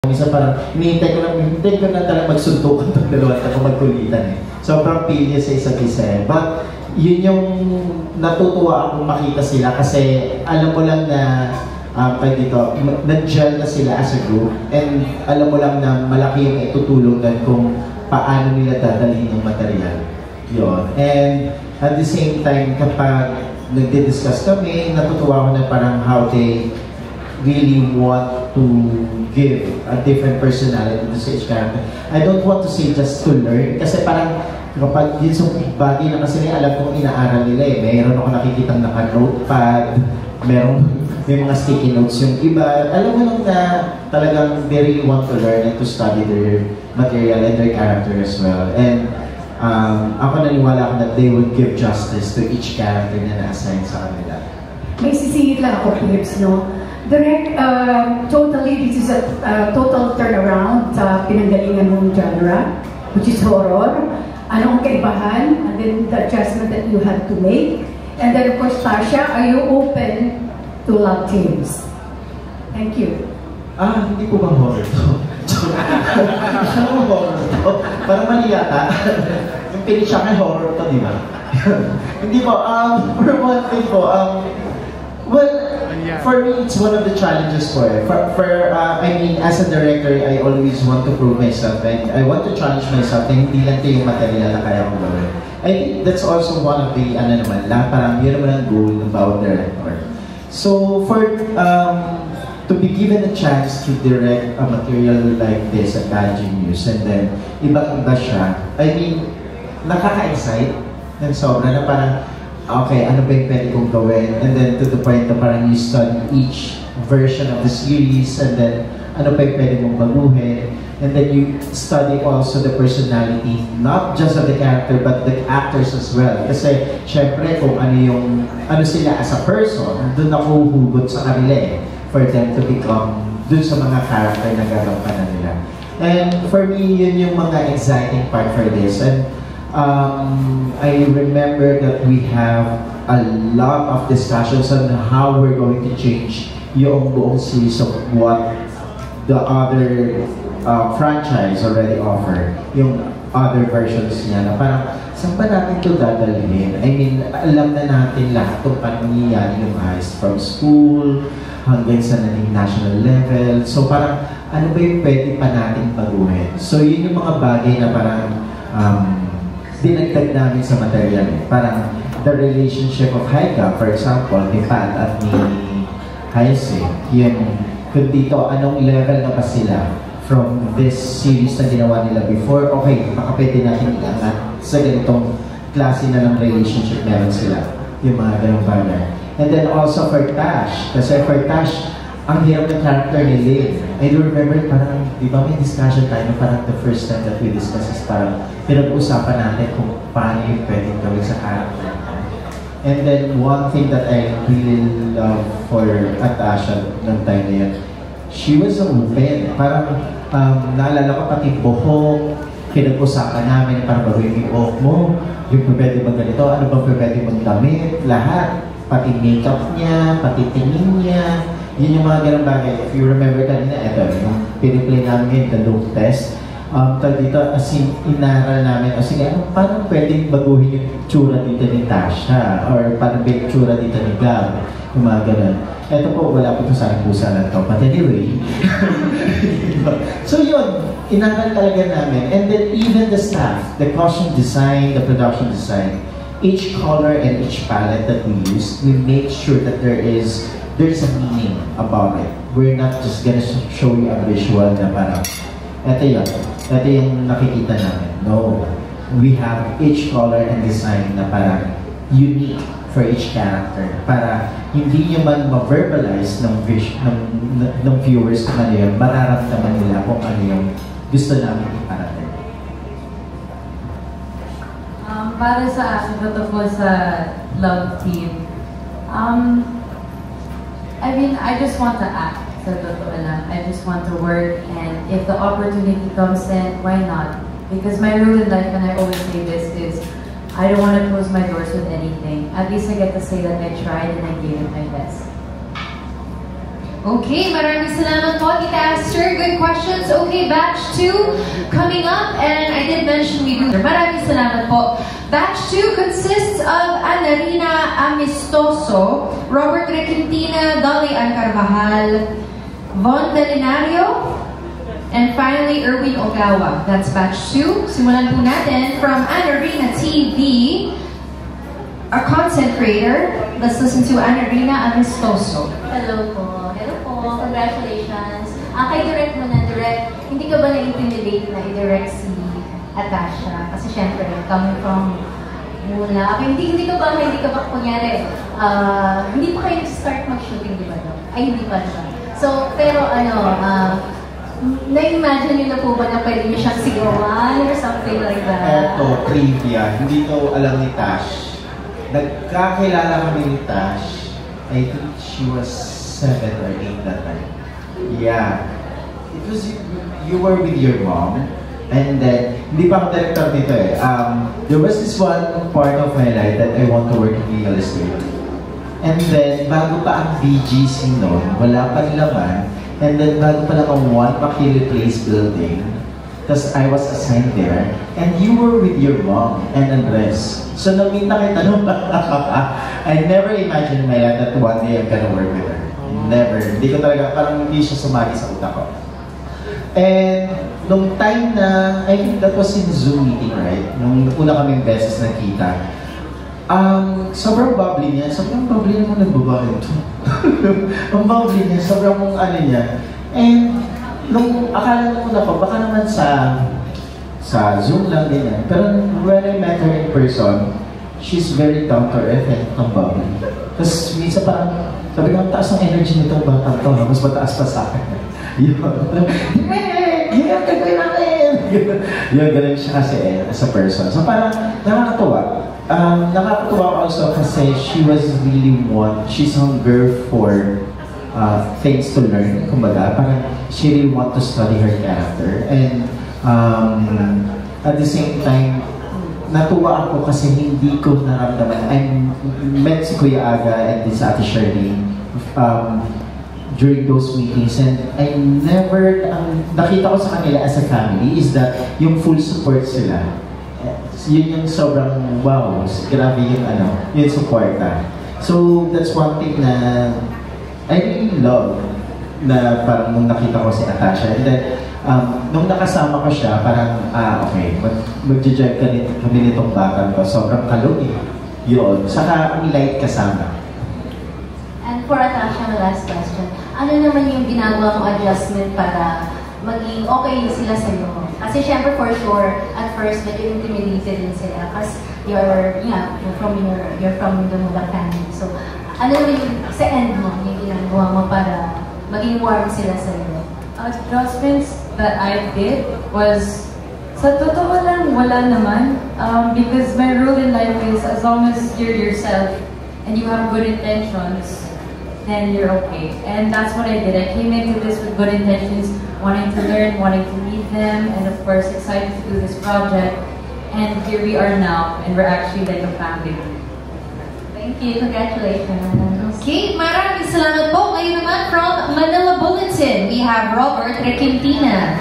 Minsan parang hinihintay ko na talagang magsuntukan itong dalawa at ako magkulitan eh. Sobrang pilya sa isa't isa eh. But yun yung natutuwa akong makita sila kasi alam mo lang na dito, nag-gel na sila as a group and alam mo lang na malaki yung itutulong din kung paano nila dadalhin yung material. Yun. And at the same time, kapag nagdi-discuss kami, natutuwa ako na parang how they really want to give a different personality to each character. I don't want to say just to learn, kasi parang kapag yun sa bagay na kasi alam kong inaaral nila eh. Mayroon ako nakikitang naka-notepad, may mga sticky notes yung iba. Alam mo lang na talagang they really want to learn and to study their material and their character as well. And ako naniwala ako that they would give justice to each character na na-assign sa kanila. May sisingit lang ako, Philips, no? Direct, totally, this is a total turnaround sa pinanggalingan mong genre, which is horror. Ano ang kaibahan, and then the adjustment that you had to make. And then, of course, Tasha, are you open to love teams? Thank you. Hindi po bang horror to? Ano horror to? Parang mali yata. Yung pinisya kay horror to, di ba? Hindi po, for one thing po, well, for me, it's one of the challenges for it. I mean, as a director, I always want to prove myself and I want to challenge myself na hindi lang ito yung material na kaya kong gawin. I think that's also one of the, parang yun naman ang goal ng bawat director. So, to be given a chance to direct a material like this at Banjing News and then iba-iba siya, I mean, nakaka-excite ng sobra na parang okay, ano ba yung pwede kong gawin? And then to the point na parang you study each version of the series and then ano pa yung pwede mong baguhin. And then you study also the personality, not just of the character but the actors as well. Kasi syempre kung ano sila as a person, doon ako hugot sa kanila eh. For them to become doon sa mga character na gagampanan nila. And for me, yun yung mga exciting part for this. And I remember that we have a lot of discussions on how we're going to change yung buong series of what the other franchise already offer. Yung other versions niya na parang saan ba natin ito dadalhin? I mean, alam na natin lahat kung paano nangyayari yung heist from school hanggang sa naging national level. So parang ano ba yung pwede pa natin baguhin? So yun yung mga bagay na parang dinagdag namin sa material. Parang the relationship of Haika, for example, ni Pat at ni Hayase, yun, kung dito, anong level na ba sila from this series na ginawa nila before, okay, baka pwede natin iangat sa ganitong klase na ng relationship meron sila. Yung mga ganong bagay. And then also for Tash, kasi for Tash, ang hirap ng character ni Lynn. I do remember parang, di ba may discussion tayo na parang the first time that we discuss is parang pinag-uusapan natin kung paano yung pwedeng gawin sa character. And then one thing that I really love for Tasha ng time na yan, she was open. Parang naalala ko pati buhok, pinag-usapan namin parang bago yung buhok mo, yung pwede bang ganito, ano bang pwede bang damit, lahat. Pati makeup niya, pati tingin niya, yun yung mga ganang bagay. If you remember kanina, ito, yung piniplay namin the look test. Dito, as in, inaral namin, o sige, paano pwedeng baguhin yung tsura dito ni Tasha? Or paano ba yung tsura dito ni Gab? Yung mga ganun. Ito po, wala po ito sa aking pusa lang to. But anyway, so yun, inaral talaga namin. And then even the staff, the costume design, the production design, each color and each palette that we use, we make sure that there's a meaning about it. We're not just gonna show you a visual na parang, ito yung nakikita namin. No. We have each color and design na parang unique for each character. Para hindi nyo man ma-verbalize ng viewers kung ano yun, mararamdaman nila kung ano yung gusto namin iparating. Para sa akin, totoo sa love team, I mean, I just want to act, sa totoo lang. I just want to work, and if the opportunity comes in, why not? Because my rule in life, and I always say this, is I don't want to close my doors with anything. At least I get to say that I tried and I gave it my best. Okay, maraming salamat po, Tita Esther. Good questions. Okay, batch 2 coming up, and I did mention we do. Maraming salamat po. Batch 2 consists of Annarina Amistoso, Robert Requintina, Dolly Ann Carvajal, Von Delinario, and finally Erwin Ogawa. That's batch 2. Simulan po natin from Annarina TV, our content creator. Let's listen to Annarina Amistoso. Hello po. Congratulations. Kay Direct mo na, Direct, hindi ka ba na-intimidate na i-direct si Atasha? Kasi syempre, coming from muna. Hindi ka ba kunyari, hindi pa kayo start mag-shooting, di ba daw? Ay, hindi pa siya. So, pero na-imagine nyo na po ba na pwede nyo siyang sigawan or something like that? Eto, trivia. Hindi to alam ni Tash. Nagkakilala kami ni Tash. I think she was 7 or 8 that time. Yeah. It was, you were with your mom, and then, hindi pa ako director dito eh. There was this one part of my life that I want to work in real estate. And then, bago pa ang BGC noon, wala pa laman. And then, bago pa lang ang One Makili Place building. Tapos, I was assigned there. And you were with your mom and Andres. So, namita kita nung I never imagined in my life that one day I'm gonna work with her. Never. Hindi ko talaga, parang hindi siya sumagi sa utak ko. And nung time na, I think that was in Zoom meeting, right? Nung una kaming beses nakita. Sobrang bubbly niya. Sobrang bubbly naman nagbabae ito. Ang bubbly niya, sobrang ano niya. And nung akala naman ako, baka naman sa Zoom lang din yan. Pero when I met her in person, she's very down to earth and ang bubbly. Tapos minsan parang, sabi ko, ang taas ng energy nitong batang to, mas mataas pa sa akin. Yun. Yeah, gagawin natin! Yun, ganun siya kasi as a person. So parang nakakatuwa. Nakakatuwa also kasi she was really she's hunger for things to learn. Kumbaga, parang she really want to study her character. And at the same time, natuwa ako kasi hindi ko naramdaman. I met si Kuya Aga and si Ate Shirley during those meetings, and I never, nakita ko sa kanila as a family is that yung full support sila. Yun yung sobrang wow, grabe yung yung supporta. So that's one thing na I really love na parang nung nakita ko si Atasha. And then, nung nakasama ko siya, parang, okay, mag-jive kami nitong batang to. Sobrang kalog eh. Yun. Saka ang light kasama. And for Atasha, my last question. Ano naman yung ginagawa mong adjustment para maging okay sila sa'yo? Kasi syempre for sure, at first, medyo intimidated din sila. Kasi you're from the Muda family. So, ano naman yung sa end mo, yung ginagawa mo para maging warm sila sa'yo? Adjustments that I did was, sa totoo lang, wala naman. Because my rule in life is, as long as you're yourself and you have good intentions, then you're okay. And that's what I did. I came into this with good intentions, wanting to learn, wanting to meet them, and of course, excited to do this project. And here we are now, and we're actually like a family. Thank you. Congratulations. Okay, maraming salamat po. Ngayon naman from Manila Bulletin, we have Robert Requintina.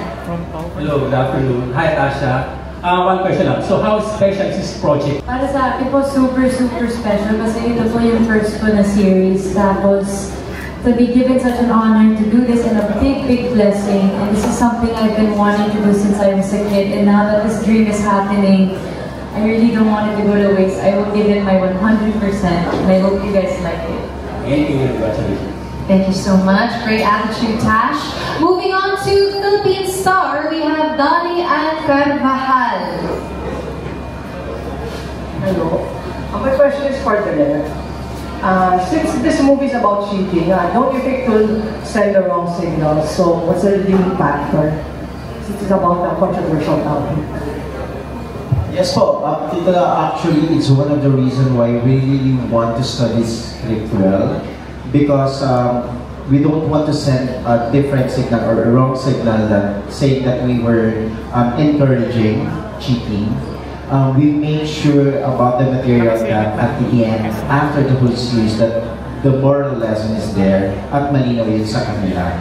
Hello, good afternoon. Hi, Tasha. One question lang. So, how special is this project? Para sa akin po, super special kasi ito po yung first ko na series. Tapos, to be given such an honor to do this and a big blessing. And this is something I've been wanting to do since I was a kid. And now that this dream is happening, I really don't want it to go to waste. I will give it my 100%. And I hope you guys like it. Thank you. Congratulations. Thank you so much. Great attitude, Tash. Moving on to Philippine star, we have Dolly Ann Carvajal. Hello. My question is for Direct. Since this movie is about cheating, don't you think it will send the wrong signal? So, what's the redeeming factor? Since it's about a controversial topic. Yes po, actually it's one of the reasons why we really want to study script well. Because we don't want to send a different signal or a wrong signal that saying that we were encouraging cheating. We made sure about the material that at the end, after the whole series, that the moral lesson is there at malinaw yun sa kanila.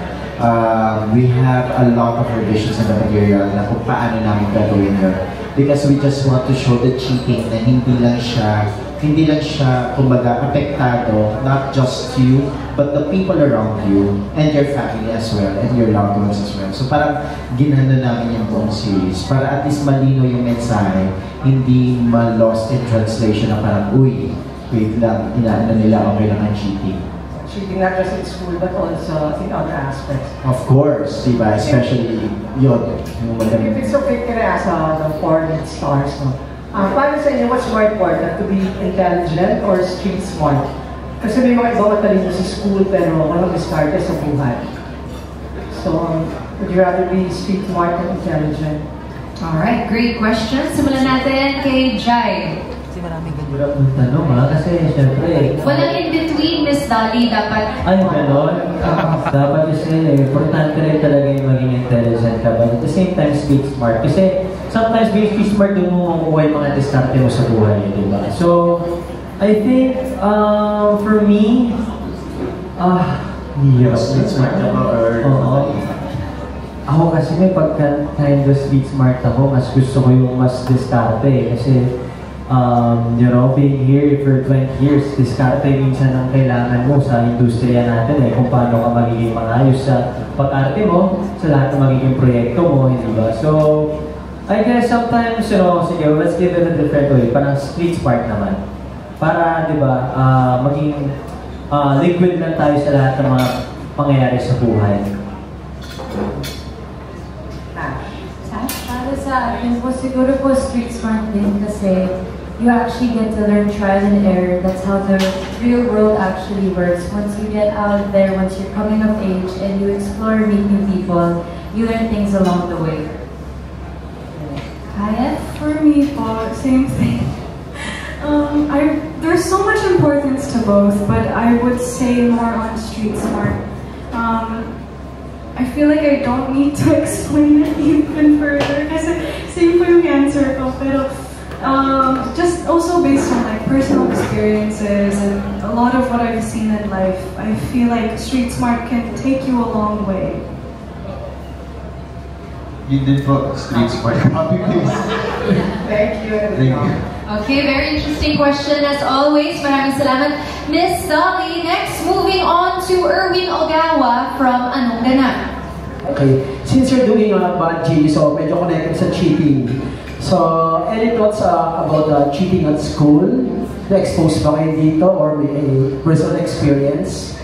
We have a lot of revisions in the material na kung paano namin gagawin yun. Because we just want to show the cheating na hindi lang siya, kumbaga, apektado, not just you, but the people around you, and your family as well, and your loved ones as well. So parang ginano namin yung buong series, para at least malino yung mensahe, hindi ma-lost in translation na parang, uy, wait lang, inaano nila, okay lang ang cheating. Cheating not just in school, but also in other aspects. Of course, diba? Especially yun. If it's okay, can I ask the foreign stars, no? Para sa inyo, what's more important, to be intelligent or street smart? Kasi may mga iba matalino sa school pero walang diskarte sa buhay. So, would you rather be street smart or intelligent? Alright, great question. Simulan natin kay Jai. Hirap ng tanong kasi syempre... Walang in-between, Miss Dolly, dapat... Ay, gano'n? Dapat kasi, importante rin talaga yung maging intelligent ka, but at the same time, street smart. Kasi sometimes being street smart, doon mo makukuha yung mga diskarte mo sa buhay, di ba? So, I think, for me, hindi street smart ka ba or... Ako kasi may pagka kind of street smart ako, mas gusto ko yung mas diskarte kasi being here for 20 years, diskarte minsan ang kailangan mo sa industriya natin kung paano ka magiging maayos sa pag-arte mo, sa lahat ng magiging proyekto mo, hindi ba? So, I guess sometimes, sige, let's give it a different way, parang street smart naman. Para, di ba, maging liquid lang tayo sa lahat ng mga pangyayari sa buhay. Para sa akin po, siguro po street smart din kasi you actually get to learn trial and error. That's how the real world actually works. Once you get out there, once you're coming of age and you explore, meet new people, you learn things along the way. Kaya? For me po, same thing. There's so much importance to both, but I would say more on street smart. I feel like I don't need to explain it even further kasi same po yung answer ko, pero just also based on like personal experiences and a lot of what I've seen in life, I feel like street smart can take you a long way. You did for street smart. Copy please. Thank you. Thank you. Okay, very interesting question as always. Maraming salamat, Miss Dolly. Next, moving on to Erwin Ogawa from Anong Ganap. Okay, since you're doing Bungie, so medyo connected sa cheating. So, any thoughts about cheating at school? Na-expose ba kayo dito or may a personal experience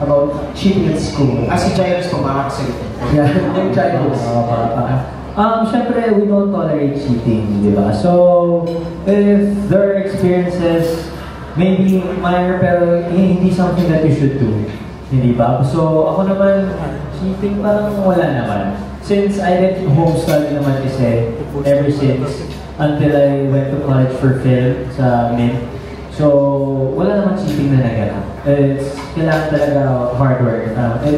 about cheating at school? Si Jairus pumakaksalit. Yeah, yung Jairus. Siyempre, we don't tolerate cheating, di ba? So, if there are experiences, maybe minor pero hindi something that you should do. Hindi ba? So, ako naman, cheating parang wala naman. Since I did homestyle naman kasi, ever since, until I went to college for film sa Mint. So, wala naman cheating na naganap. It's kailangan talaga hard work.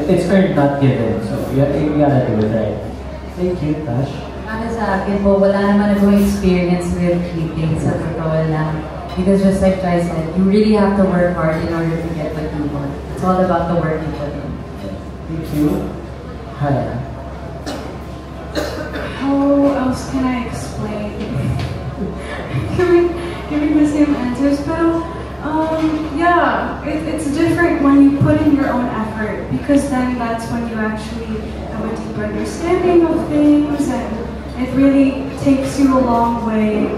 It's earned, not given. So, you gotta do it right. Thank you, Tash. Para sa akin po, wala naman akong experience with cheating sa totoo lang. Because just like Jai said, you really have to work hard in order to get what you want. It's all about the work you put in. Thank you. Hi. How else can I explain? giving the same answers, pero yeah, it's different when you put in your own effort because then that's when you actually have a deeper understanding of things and it really takes you a long way.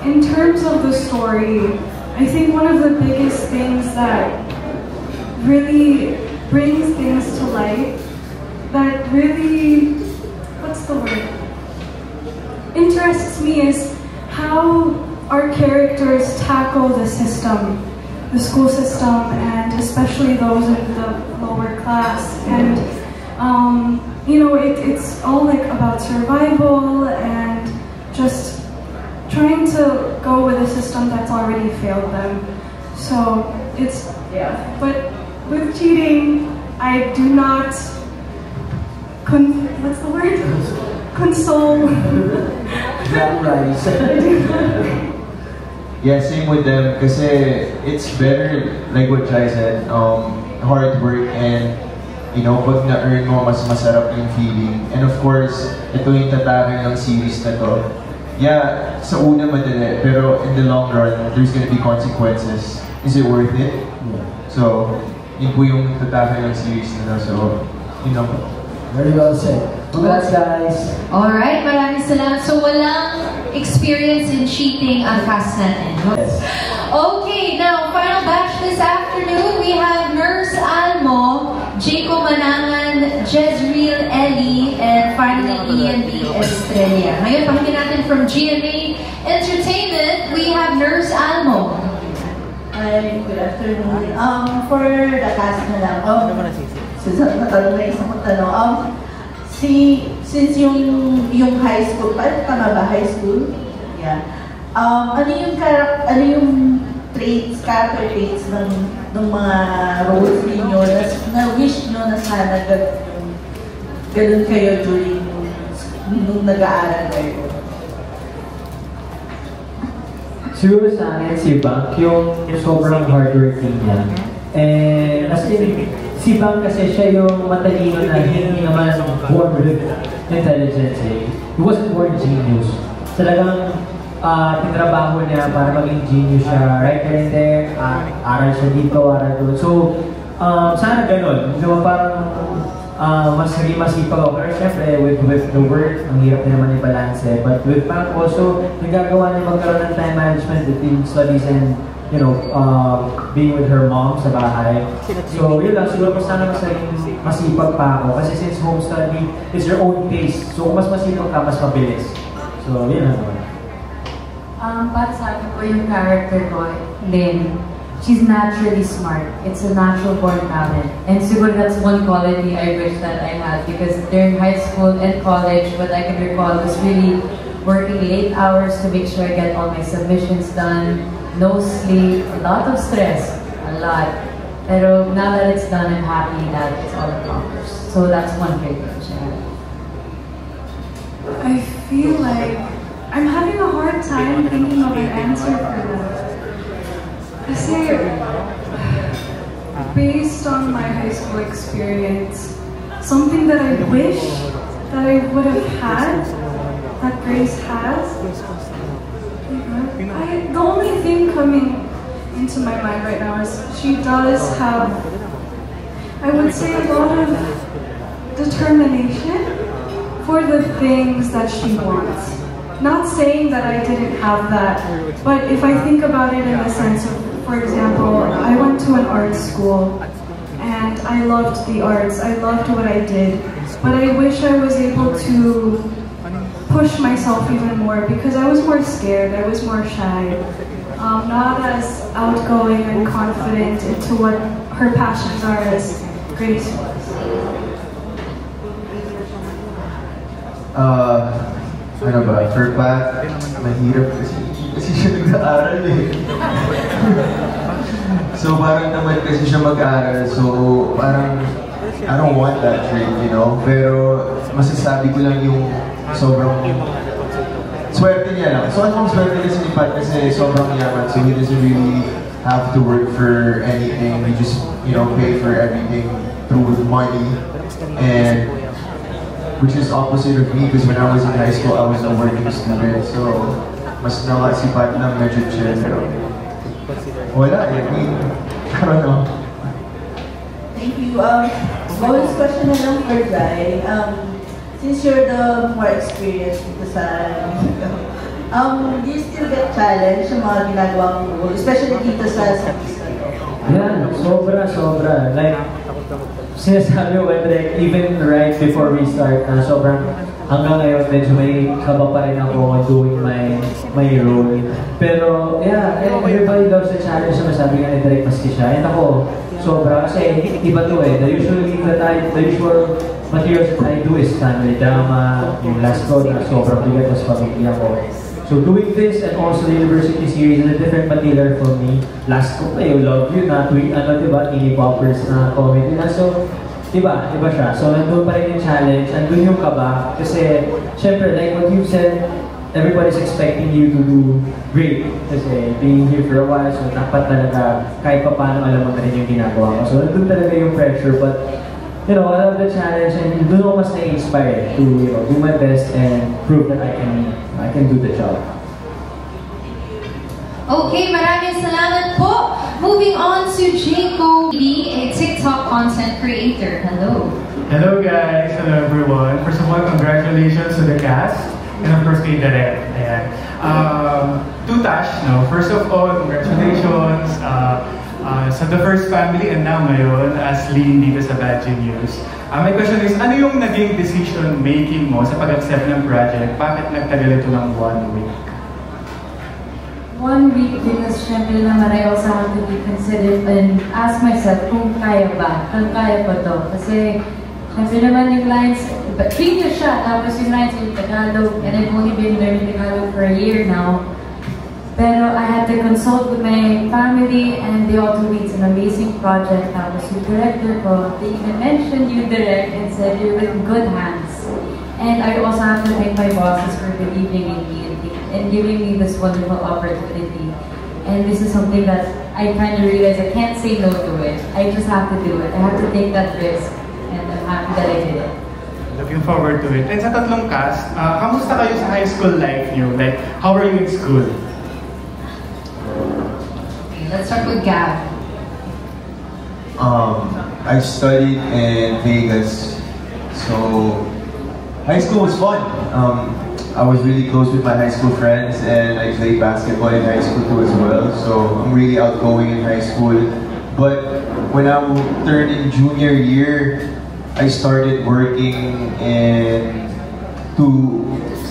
In terms of the story, I think one of the biggest things that really brings things to light, that really, what's the word, interests me is how our characters tackle the system, the school system, and especially those in the lower class. And it's all like about survival and just trying to go with a system that's already failed them. So it's, yeah. But with cheating, I do not, what's the word? Console. Yeah, same with them kasi it's better, like what Jai said, hard work and, you know, pag na-earn mo, mas masarap yung feeling. And of course, ito yung tatake ng series na to. Yeah, sa una madali, pero in the long run, there's gonna be consequences. Is it worth it? Yeah. So, yun po yung tatake ng series na to. So, you know. Very well said. Congrats, guys. Alright, maraming salamat. So, walang experience in cheating ang cast natin. Yes. Okay, now, final batch this afternoon, we have Nurse Almo, Jaco Manangan, Jezreel Ellie, and finally Ian B. Estrella. Ngayon, pakinggan natin from GMA Entertainment, we have Nurse Almo. Hi, good afternoon. For the cast na lang, natanong na isang tanong. Since yung high school, tama ba high school? Yeah. Ano yung character traits ng mga roles ninyo na wish nyo na sana ganun kayo during nung nag-aaral kayo? Siguro sa akin, si Bank, yung sobrang hardworking niya. And as in, si Bank kasi siya yung matalino na hindi naman born with intelligence eh. He wasn't born genius. Talagang tinrabaho niya para maging genius siya. Right there and there, aral siya dito, aral doon. So, sana ganun. Di ba parang mas naging masipag ako. Pero syempre, with the work, ang hirap na naman i-balance eh. But with Bank also, nagagawa niya magkaroon ng time management between studies and, you know, being with her mom sa bahay. So, yun lang. Siguro mas sana mas naging masipag pa ako. Kasi since home study is your own pace. So, kung mas masipag ka, mas mabilis. So, yun lang. Para sa akin po yung character ko, Lynn, she's naturally smart. It's a natural born talent. And siguro that's one quality I wish that I had because during high school and college, what I can recall was really working late hours to make sure I get all my submissions done, no sleep, a lot of stress, a lot. Pero now that it's done, I'm happy that it's all accomplished. So that's one great wish I had. I feel like I'm having a hard time thinking of an answer for that. Kasi, based on my high school experience, something that I wish that I would have had, that Grace has, the only thing coming into my mind right now is she does have, I would say, a lot of determination for the things that she wants. Not saying that I didn't have that, but if I think about it in the sense of, for example, I went to an art school and I loved the arts, I loved what I did, but I wish I was able to push myself even more because I was more scared, I was more shy, not as outgoing and confident into what her passions are as Grace was. Ano ba, for Pat, mahirap kasi siya nag-aaral eh. So parang naman kasi siya mag-aaral, so parang I don't want that trait, you know? Pero masasabi ko lang yung sobrang swerte niya lang. So anong swerte kasi ni Pat kasi sobrang yaman, so he doesn't really have to work for anything. We just, you know, pay for everything through money. And which is opposite of me because when I was in high school, I was a working student. So, mas nakasipat na medyo chill. Pero, wala eh. I mean, I don't know. Thank you. Bonus question na lang for Jai. Since you're the more experienced dito sa do you still get challenged sa mga ginagawa mong role? Especially dito sa series na to? Yeah, sobra. Like, sinasabi ko, like, even right before we start, sobrang hanggang ngayon, medyo may kaba pa rin ako doing my role. Pero, yeah, everybody loves the challenge na masabi nga ni Direk maski siya. And ako, sobra, kasi iba to eh. The usual materials that I do is family drama, yung last ko na sobrang bigat, mas pamilya ko. So doing this and also the university series is a different material for me. Last ko pa yung Love You na diba, Teeny Poppers na comedy na. So, iba siya. So nandun pa rin yung challenge, nandun yung kaba. Kasi, syempre, like what you said, everybody's expecting you to do great. Kasi being here for a while, so dapat talaga kahit pa paano alam mo na rin yung ginagawa mo. So nandun talaga yung pressure, but I love the challenge and doon ako mas na-inspire to do my best and prove that I can do the job. Okay, maraming salamat po. Moving on to Jaco, a TikTok content creator. Hello. Hello guys, hello everyone. First of all, congratulations to the cast and of course kay Direk. Ayan. To Tash, first of all, congratulations sa The First Family and now ngayon as lead dito sa Bad Genius. My question is, ano yung naging decision making mo sa pag-accept ng project? Bakit nagtagal ito ng 1 week? 1 week because syempre naman I also have to be considerate and ask myself kung kaya ba, kung kaya pa to. Kasi syempre naman yung lines, but English siya, tapos yung lines yung Tagalog, and I've only been learning Tagalog for a year now. Pero I had to consult with my family and they all told me it's an amazing project. Tapos yung director ko, they even mentioned you direct and said you're in good hands. And I also have to thank my bosses for believing in me and giving me this wonderful opportunity. And this is something that I kind of realized I can't say no to it. I just have to do it. I have to take that risk. And I'm happy that I did it. Looking forward to it. And sa tatlong cast, kamusta kayo sa high school life niyo? Like, how are you in school? Okay, let's start with Gab. I studied in Vegas, so high school was fun. I was really close with my high school friends and I played basketball in high school too as well, so I'm really outgoing in high school. But when I turned in junior year, I started working to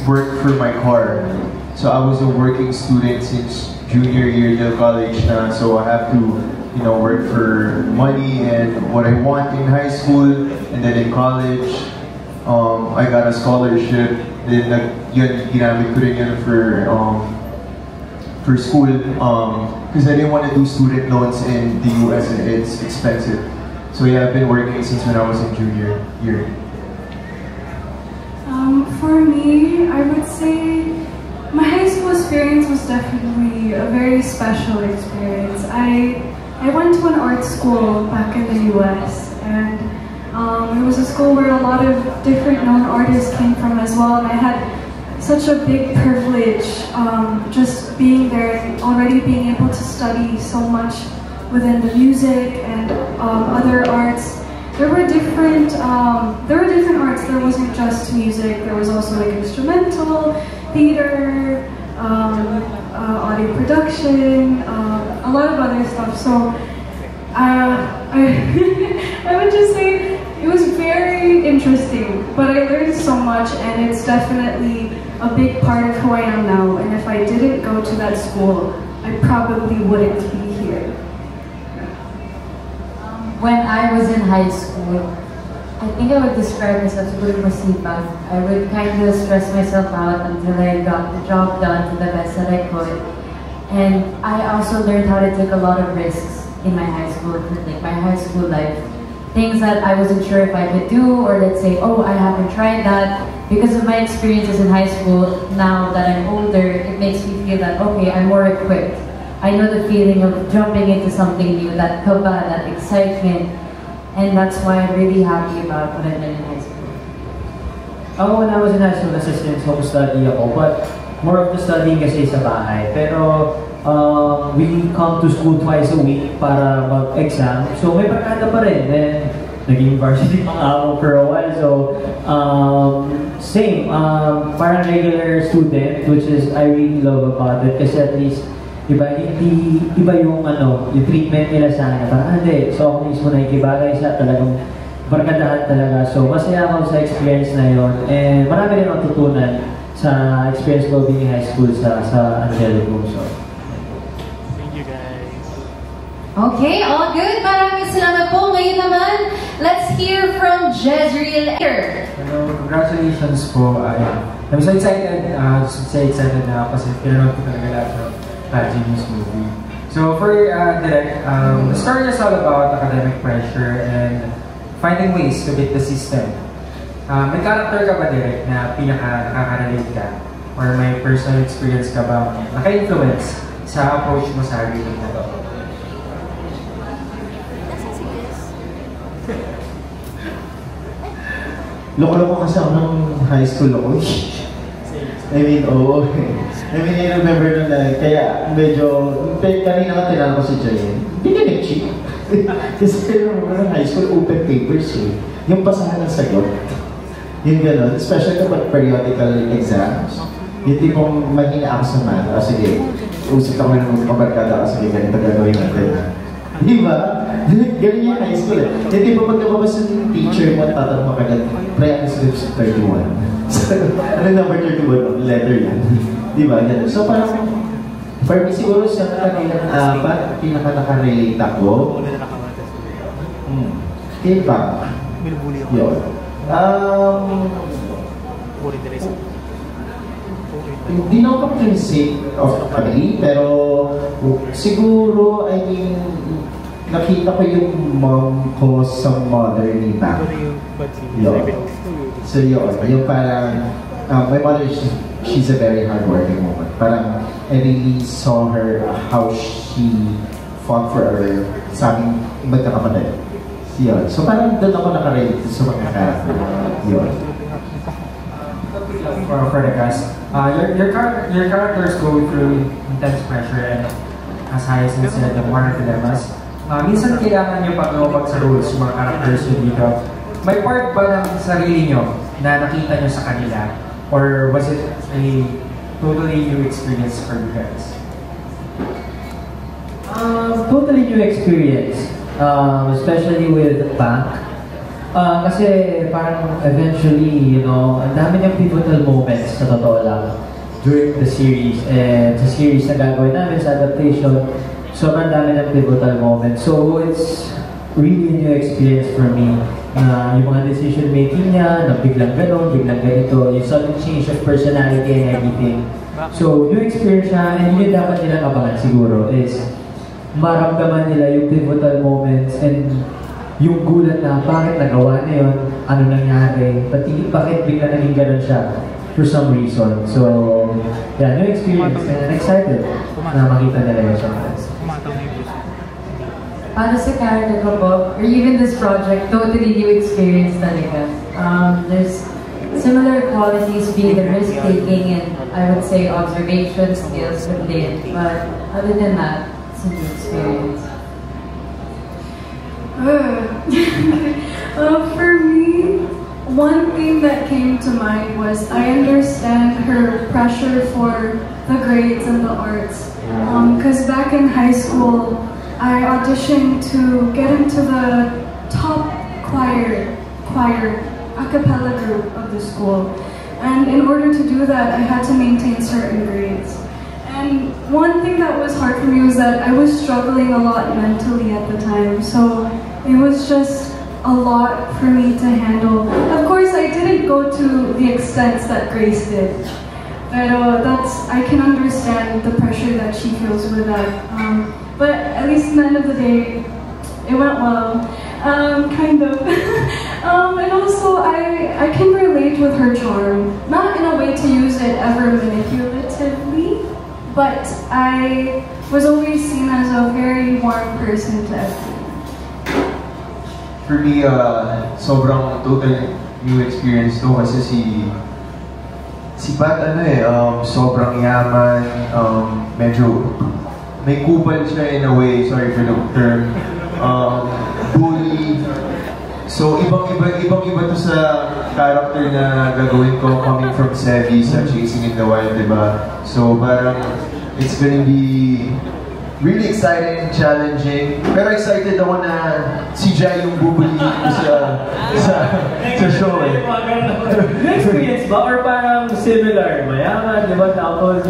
work for my car. So I was a working student since junior year till college na, so I have to work for money and what I want in high school, and then in college, I got a scholarship. Then ginamit ko rin yun for school because I didn't want to do student loans in the US and it's expensive. So yeah, I've been working since when I was in junior year. For me, I would say my high school experience was definitely a very special experience. I went to an art school back in the US, and it was a school where a lot of different known artists came from as well, and I had such a big privilege just being there and already being able to study so much within the music and other arts. There were different arts. There wasn't just music. There was also like instrumental, theater, audio production, a lot of other stuff. So I would just say it was very interesting, but I learned so much, and it's definitely a big part of who I am now. And if I didn't go to that school, I probably wouldn't be here. When I was in high school, I think I would describe myself as a good masipag. I would kind of stress myself out until I got the job done to the best that I could. And I also learned how to take a lot of risks in my high school, like my high school life. Things that I wasn't sure if I could do, or let's say, oh, I haven't tried that. Because of my experiences in high school, now that I'm older, it makes me feel that, okay, I'm more equipped. I know the feeling of jumping into something new, that kaba, that excitement. And that's why I'm really happy about what I've done in high school. When I was in high school, assistant home study ako, but more of the studying kasi sa bahay. Pero we come to school twice a week para mag-exam. So may barkada pa rin. Then, naging varsity pang ako for a while. So, same. Parang regular student, which is I really love about it. Kasi at least, iba yung yung treatment nila sa akin. Parang hindi. So ako mismo nakikibagay sa talagang barkadahan talaga. So masaya ako sa experience na yun. And marami rin akong tutunan sa experience ko being high school sa Angelico. So, Okay, all good. Maraming salamat po. Ngayon naman, let's hear from Jezreel. Hello, congratulations po. I'm so excited. Na kasi pinanood ko talaga lahat ng Bad Genius movie. So for Direk, the story is all about academic pressure and finding ways to beat the system. May character ka ba, Direk, na pinaka-nakaka-relate ka? or may personal experience ka bang naka-influence sa approach mo sa reading na to? Loko-loko kasi ako nung high school ako. I mean, oo. I mean, I remember nun na, kaya medyo, kanina nga tinanong ko si Jayen, hindi ka nag-cheat. Kasi I remember nung high school, open papers eh. Yung basahan ng sagot. Yung gano'n, especially kapag periodical exams. Yung tipong mahina ako sa math. Sige, usap ako ng kabarkada kasi ganito gagawin natin. Di ba? Ganyan yung high school eh. Yung tipong pagkababas yung teacher mo at tatanong mo kagad, pre-answers 31. So, ano number 31? Letter yan. Di ba? Ganun. So parang, for me siguro siya kanilang apat, pinaka-nakarelate ako. K-pop. Yun. Hindi na ako sick of family, pero siguro, I mean, nakita ko yung mom ko sa mother ni Mac. Yun. So yun, yung parang, my mother, she's a very hardworking woman. Parang, I really saw her, how she fought for her sa aming magkakapatid. Yun. So parang doon ako nakarelate sa mga character. Yun. For the cast, your characters go through intense pressure and, as Hyacinth said, the more dilemmas. Minsan kailangan nyo pag-lumabag sa roles yung mga characters nyo dito. May part ba ng sarili nyo na nakita nyo sa kanila? Or was it a totally new experience for you guys? Totally new experience. Especially with Bank. Kasi parang eventually, you know, ang dami niyang pivotal moments sa totoo lang during the series. And sa series na gagawin namin sa adaptation, sobrang dami ng pivotal moments. So it's really a new experience for me. Yung mga decision making niya, na biglang ganon, biglang ganito, yung sudden change of personality and everything. So new experience siya, and yun dapat nilang abangan siguro is maramdaman nila yung pivotal moments and yung gulat na bakit nagawa na yun, ano nangyari, pati bakit bigla naging ganun siya for some reason. So, yeah, new experience and I'm excited na makita nila yun siya. Para sa character ko po, or even this project, totally new experience talaga. There's similar qualities being the risk-taking and I would say observation skills with Lynn, but other than that, it's a new experience. For me, one thing that came to mind was I understand her pressure for the grades and the arts. Because back in high school, I auditioned to get into the top choir a cappella group of the school. And in order to do that, I had to maintain certain grades. And one thing that was hard for me was that I was struggling a lot mentally at the time. So it was just a lot for me to handle. Of course, I didn't go to the extent that Grace did. But I can understand the pressure that she feels with that. But at least at the end of the day, it went well. Kind of. And also, I can relate with her charm. Not in a way to use it ever manipulatively, but I was always seen as a very warm person to everyone. For me, sobrang total new experience to kasi si Pat sobrang yaman, medyo may kupal siya in a way, sorry for the term, bully. So ibang-iba to sa character na gagawin ko coming from Sevi sa Chasing in the Wild, diba? So parang it's gonna be really exciting, challenging. Pero excited ako na si Jai yung bubuli ko sa show eh. Experience ba? Or parang similar? Mayaman, di ba? Tapos,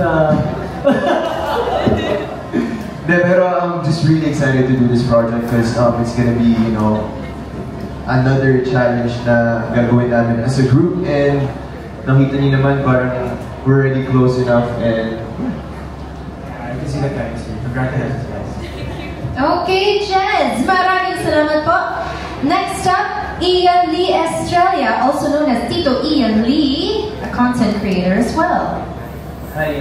pero I'm just really excited to do this project because it's gonna be, you know, another challenge na gagawin namin as a group. And nakita niyo naman parang we're already close enough and I can see the guys. Congratulations, guys. Okay, Jez! Maraming salamat po. Next up, Ian Lee Estrella, also known as Tito Ian Lee, a content creator as well. Hi,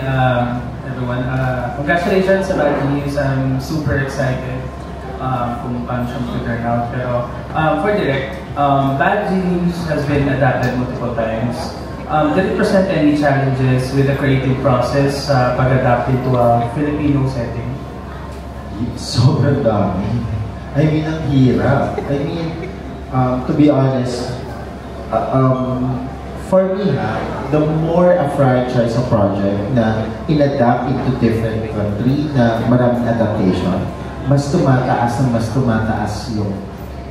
everyone. Congratulations sa Bad Genius. I'm super excited kung paano siya mag-turn out. Pero for direct, Bad Genius has been adapted multiple times. Did it present any challenges with the creative process pag-adapt into a Filipino setting? Sobrang dami. I mean, ang hirap. I mean, to be honest, for me, the more a franchise a project na in-adapt into different country na maraming adaptation, mas tumataas yung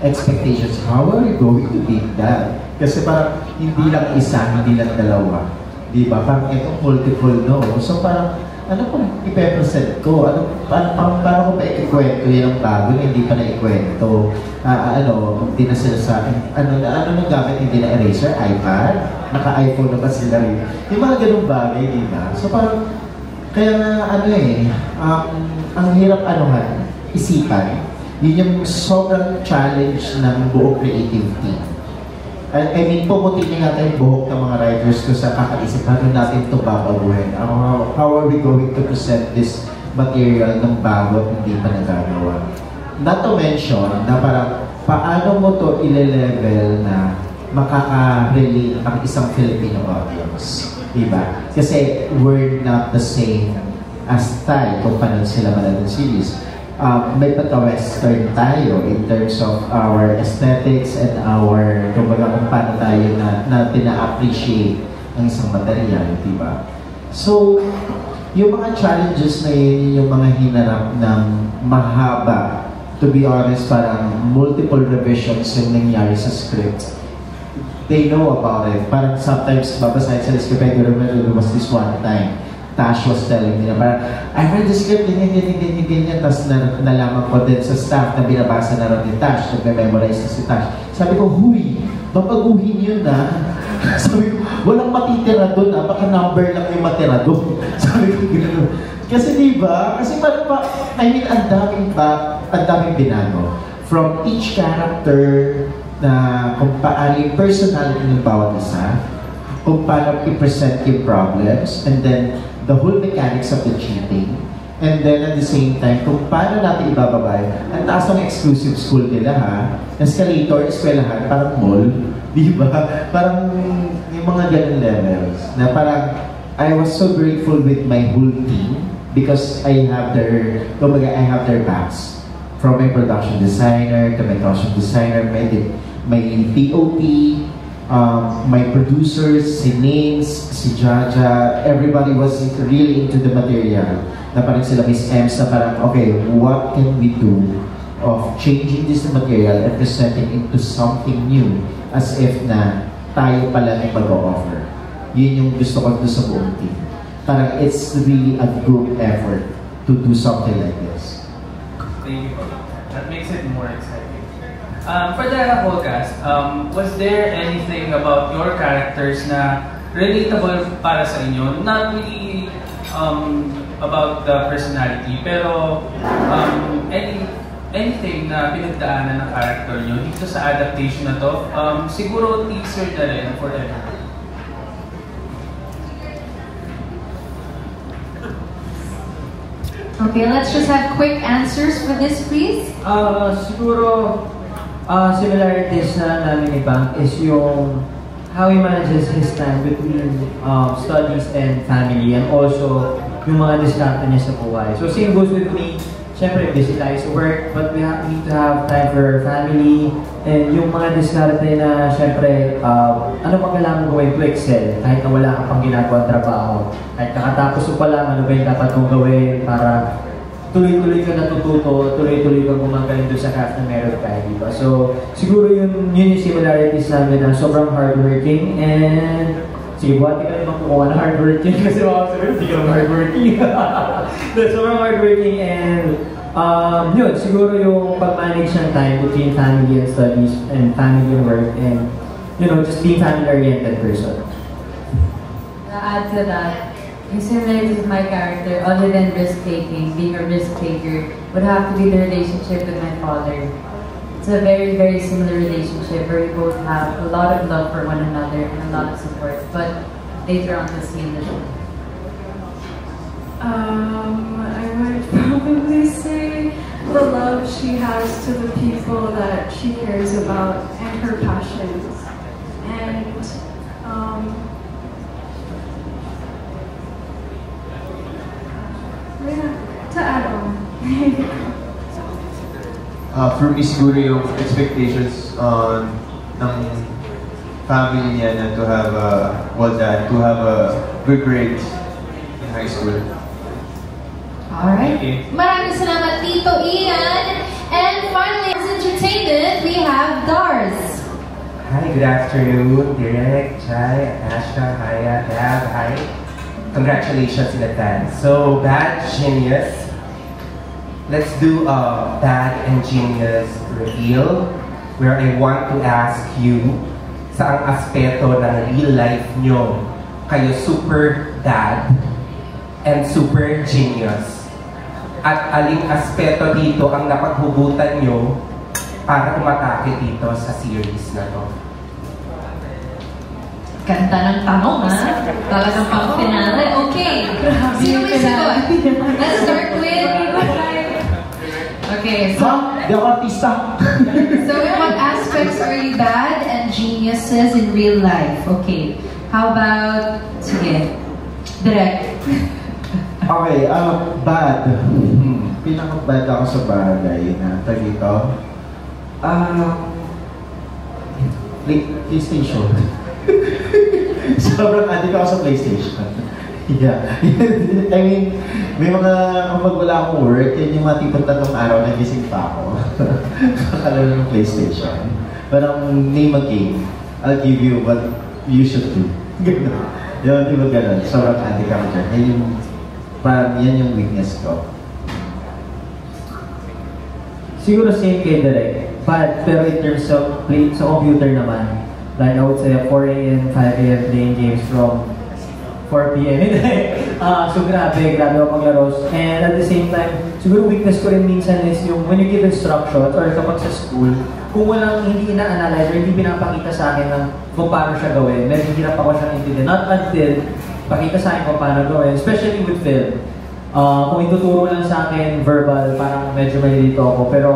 expectations. How are you going to beat that? Kasi parang hindi lang isa, hindi lang dalawa. Di ba? Parang itong multiple, no? So parang, ano pang ipepresent ko? Paano ko pa ikikwento yan ang bago na hindi pa na-ikwento? Hindi na sila sa akin. Ano nang gamit, hindi na eraser? iPad? Naka-iPhone na ba sila rin? Yung mga ganung bagay, di ba? So parang, kaya nga, ang hirap isipan. Yun yung sobrang challenge ng buong creative team. I mean, pumutin nga yung buhok ng mga writers ko sa kakaisip, paano natin ito babaguhin? How are we going to present this material ng bago at hindi pa nagagawa? Not to mention, na parang, paano mo to ile-level na makaka-relate ang isang Filipino audience? Diba? Kasi we're not the same as Thai kung paano sila manood ng series. May pagka-western tayo in terms of our aesthetics and our, kumbaga kung paano tayo na tina-appreciate ang isang material, di ba? So, yung mga challenges na yun, yung mga hinarap ng mahaba, to be honest, parang multiple revisions yung nangyari sa script. They know about it. Parang sometimes, babasahin sa script, I remember there was this one time, Tash was telling me na parang, I read the script, ganyan. Tapos nalaman ko din sa staff na binabasa na rin ni Tash, nagme-memorize na si Tash. Sabi ko, huy, babaguhin yun na. Sabi ko, walang matitira doon, baka number lang yung matira doon. Sabi ko, gano'n. Kasi diba, parang I mean, ang daming binago. From each character na kung paano yung personality ng bawat isa, kung paano i-present yung problems, and then the whole mechanics of the cheating, and then at the same time, kung paano natin ibababay, ang taas ng exclusive school nila escalator, eskwelahan, parang mall, di ba? Parang yung mga ganun levels, na parang, I was so grateful with my whole team, because I have their backs. From my production designer, to my costume designer, my POP, my producers, si Nins, si Jaja, everybody was really into the material. Na parang sila Miss Ems na parang, okay, what can we do of changing this material and presenting into something new as if na tayo pala yung mag-o-offer. Yun yung gusto ko sa buong team. Parang it's really a group effort to do something like this. Thank you. That makes it more exciting. For the whole cast, was there anything about your characters na relatable para sa inyo? Not really about the personality, pero anything na pinagdaanan ng character nyo dito sa adaptation na to, siguro teaser na rin for everyone. Okay, let's just have quick answers for this, please. Siguro, similarities na namin ni Bank is yung how he manages his time between studies and family, and also yung mga diskarte niya sa buhay. So same goes with me. Siyempre, busy tayo sa work, but we need to have time for our family, and yung mga diskarte na siyempre, ano pang kailangan gawin to excel kahit na wala kang pang ginagawa trabaho. Kahit nakatapos mo pa lang, ano ba yung dapat mong gawin para tuloy-tuloy ka natututo, tuloy-tuloy ka gumagaling doon sa craft na meron ka, di ba? So, siguro yun yung similarities namin na sobrang hardworking, and sige, buhati ka naman kukuha na hardworking kasi mga sabi, hindi ka naman hardworking. Sobrang hardworking, and yun, siguro yung pag-manage ng time between family and studies, and family and work, and you know, just being family-oriented person. To add to that, yung similarities of my character, other than risk-taking, being a risk-taker, would have to be the relationship with my father. It's a very, very similar relationship where we both have a lot of love for one another and a lot of support, but later on we'll see in the show. I would probably say the love she has to the people that she cares about and her passions. And to add on. For me, siguro yung expectations ng family niya na to have to have a good grades in high school. Alright. Maraming salamat, Tito Ian. And finally, as entertainment, we have Dars. Hi, good afternoon, Direk, Chai, Asha, Haya, Dab, hi. Congratulations in advance. So, Bad Genius. Let's do a Bad and Genius reveal where I want to ask you saang aspeto ng real life nyo kayo super dad and super genius. At aling aspeto dito ang napaghugutan nyo para umatake dito sa series na to? Ganda ng tanong, ha? Talagang pang finale. Okay. Sino may sagot? Let's start with... Okay, so... Di ako artista. So in what aspects are you bad and geniuses in real life? Okay. How about... Sige. Direct. Okay, bad. Pinaka-bad ako sa bagay na dito. PlayStation. Sobrang addict ako sa PlayStation. Yeah. I mean, may mga, kapag wala akong work, yan yung mga tipong tatlong araw na gising pa ako. Nakalala ng PlayStation. Parang name a game. I'll give you what you should do. Gano'n. Yun, di ba gano'n? Sobrang addict ako dyan. Yan yung weakness ko. Siguro same kay Direk. But, pero in terms of play, sa computer naman, like I would say 4 a.m., 5 a.m. playing games from 4 p.m. So grabe ako maglaro. And at the same time, siguro weakness ko rin minsan is yung when you give instructions or kapag sa school, kung walang hindi ina-analyze or hindi pinapakita sa akin ng kung paano siya gawin, medyo hirap ako siyang intindihan. Not until pakita sa akin kung paano gawin, especially with film. Kung ituturo lang sa akin verbal, parang medyo malilito ako. Pero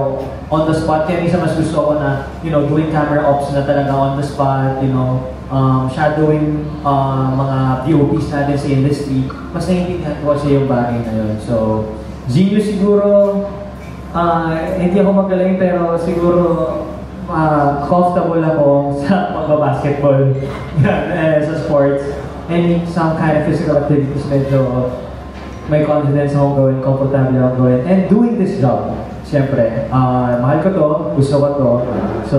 on the spot, kaya minsan mas gusto ko na, doing camera ops na talaga on the spot, shadowing mga POPs natin sa industry. Mas naiintindihan ko kasi yung bagay na yun. So, genius siguro, hindi ako magaling pero siguro comfortable ako sa pagbabasketball sa sports. And some kind of physical activities medyo may confidence akong gawin, comfortable akong gawin. And doing this job, siyempre, mahal ko to, gusto ko to. So,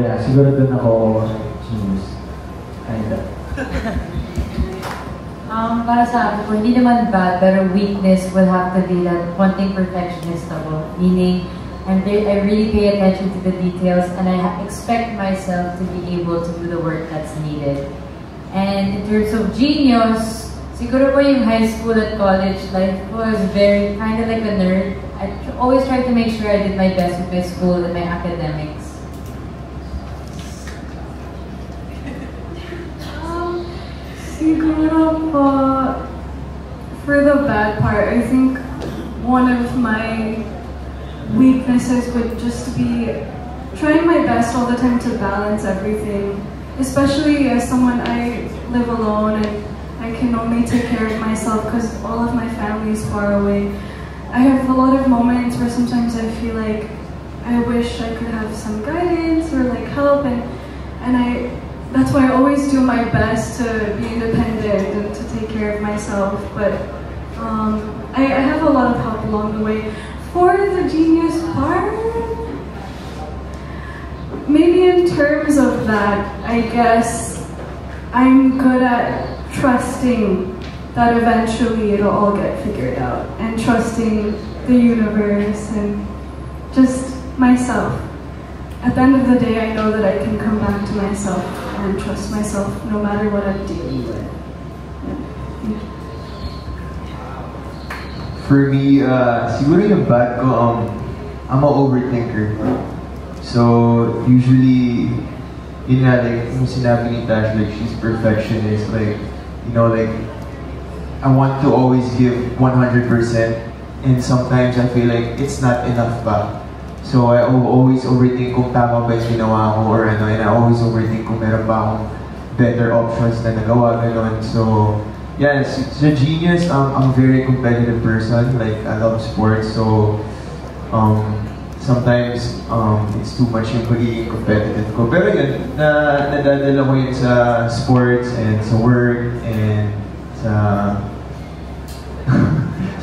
yeah, siguro dun ako genius. Kinda. Para sa akin po, hindi naman bad, pero weakness will have to be that wanting perfectionist ako. Meaning, I really pay attention to the details and I expect myself to be able to do the work that's needed. And in terms of genius, siguro po yung high school at college life was very kind of like a nerd. I always tried to make sure I did my best with my school and my academics. Siguro po, for the bad part, I think one of my weaknesses would just be trying my best all the time to balance everything. Especially as someone, I live alone and I can only take care of myself because all of my family is far away. I have a lot of moments where sometimes I feel like I wish I could have some guidance or like help, and that's why I always do my best to be independent and to take care of myself. But I have a lot of help along the way. For the genius part, maybe in terms of that, I guess I'm good at trusting that eventually it'll all get figured out, and trusting the universe and just myself. At the end of the day, I know that I can come back to myself and trust myself no matter what I'm dealing with. Yeah. For me, siguro yung bad ko, I'm an overthinker. So, usually, yun nga, like, yung sinabi ni Tash, like, she's perfectionist, like, I want to always give 100%, and sometimes I feel like it's not enough pa. So I always overthink kung tama ba yung ginawa ko or ano, and I always overthink kung meron ba akong better options na nagawa, gano'n. So, yes, so Genius, I'm a very competitive person. Like, I love sports, so sometimes it's too much yung pagiging competitive ko. Pero yun, nadadala ko yun sa sports and sa work and sa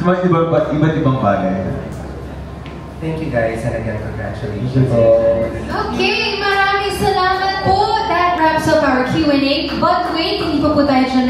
mga iba't ibang bagay. Thank you guys, and again, congratulations. Okay, maraming salamat po. That wraps up our Q&A. But wait, hindi pa po tayo dyan